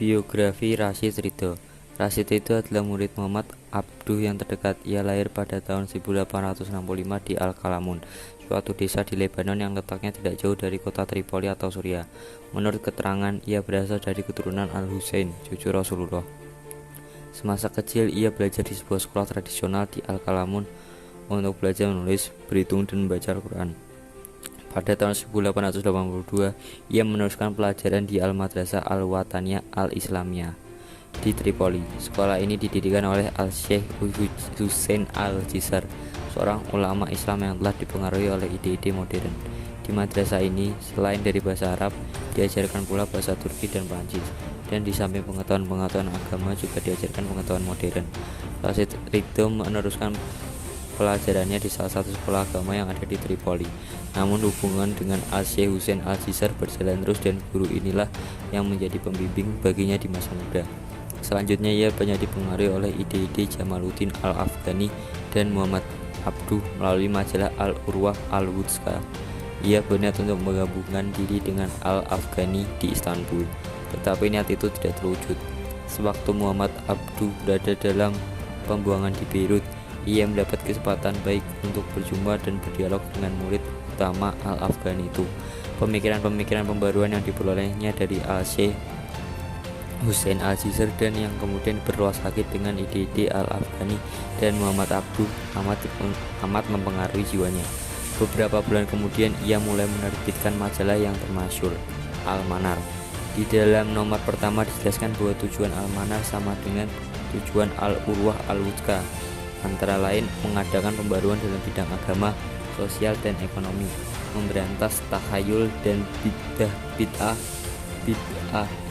Biografi Rasyid Ridho. Rasyid Ridho adalah murid Muhammad Abduh yang terdekat. Ia lahir pada tahun 1865 di Al-Qalamun, suatu desa di Lebanon yang letaknya tidak jauh dari kota Tripoli atau Suriah. Menurut keterangan, ia berasal dari keturunan Al-Husain, cucu Rasulullah. Semasa kecil, ia belajar di sebuah sekolah tradisional di Al-Qalamun untuk belajar menulis, berhitung, dan membaca Al-Quran. Pada tahun 1882, ia meneruskan pelajaran di Al-Madrasah Al-Wataniyah Al-Islamiyah di Tripoli. Sekolah ini didirikan oleh Al-Syekh Hussein Al-Jisr, seorang ulama Islam yang telah dipengaruhi oleh ide-ide modern. Di madrasah ini, selain dari bahasa Arab, diajarkan pula bahasa Turki dan Prancis. Dan di samping pengetahuan-pengetahuan agama juga diajarkan pengetahuan modern. Rasyid Ridho meneruskan pelajarannya di salah satu sekolah agama yang ada di Tripoli. Namun hubungan dengan Al-Syekh Hussein Al-Jisr berjalan terus dan guru inilah yang menjadi pembimbing baginya di masa muda. Selanjutnya ia banyak dipengaruhi oleh ide-ide Jamaluddin Al-Afghani dan Muhammad Abduh melalui majalah Al-Urwah Al-Wuthqa. Ia berniat untuk menggabungkan diri dengan Al-Afghani di Istanbul, tetapi niat itu tidak terwujud. Sewaktu Muhammad Abduh berada dalam pembuangan di Beirut, ia mendapat kesempatan baik untuk berjumpa dan berdialog dengan murid utama Al-Afghani itu. Pemikiran-pemikiran pembaruan yang diperolehnya dari Al-Syekh Hussein Al-Jisr dan yang kemudian berluas sakit dengan ide-ide Al-Afghani dan Muhammad Abduh amat mempengaruhi jiwanya. Beberapa bulan kemudian ia mulai menerbitkan majalah yang termasyhur, Al-Manar. Di dalam nomor pertama dijelaskan bahwa tujuan Al-Manar sama dengan tujuan Al-Urwah Al-Wuthqa, antara lain mengadakan pembaruan dalam bidang agama, sosial, dan ekonomi, memberantas tahayul dan bid'ah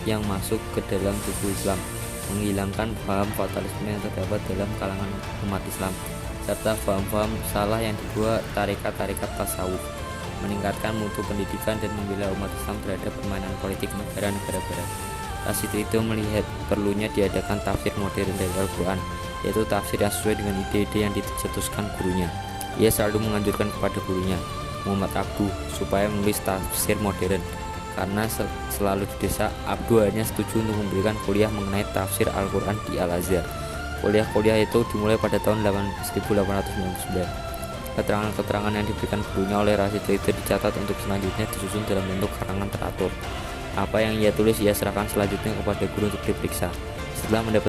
yang masuk ke dalam tubuh Islam, menghilangkan paham fatalisme yang terdapat dalam kalangan umat Islam, serta paham-paham salah yang dibuat tarekat-tarekat tasawuf, meningkatkan mutu pendidikan dan membela umat Islam terhadap permainan politik negara-negara barat. Rasyid Ridho melihat perlunya diadakan tafsir modern dari Al-Quran, yaitu tafsir yang sesuai dengan ide-ide yang dicetuskan gurunya. Ia selalu menganjurkan kepada gurunya, Muhammad Abduh, supaya menulis tafsir modern. Karena selalu didesak, Abduh hanya setuju untuk memberikan kuliah mengenai tafsir Al-Quran di Al-Azhar. Kuliah-kuliah itu dimulai pada tahun 1899. Keterangan-keterangan yang diberikan gurunya oleh Rasyid Ridho dicatat untuk selanjutnya disusun dalam bentuk karangan teratur. Apa yang ia tulis ia serahkan selanjutnya kepada guru untuk diperiksa. Setelah mendapat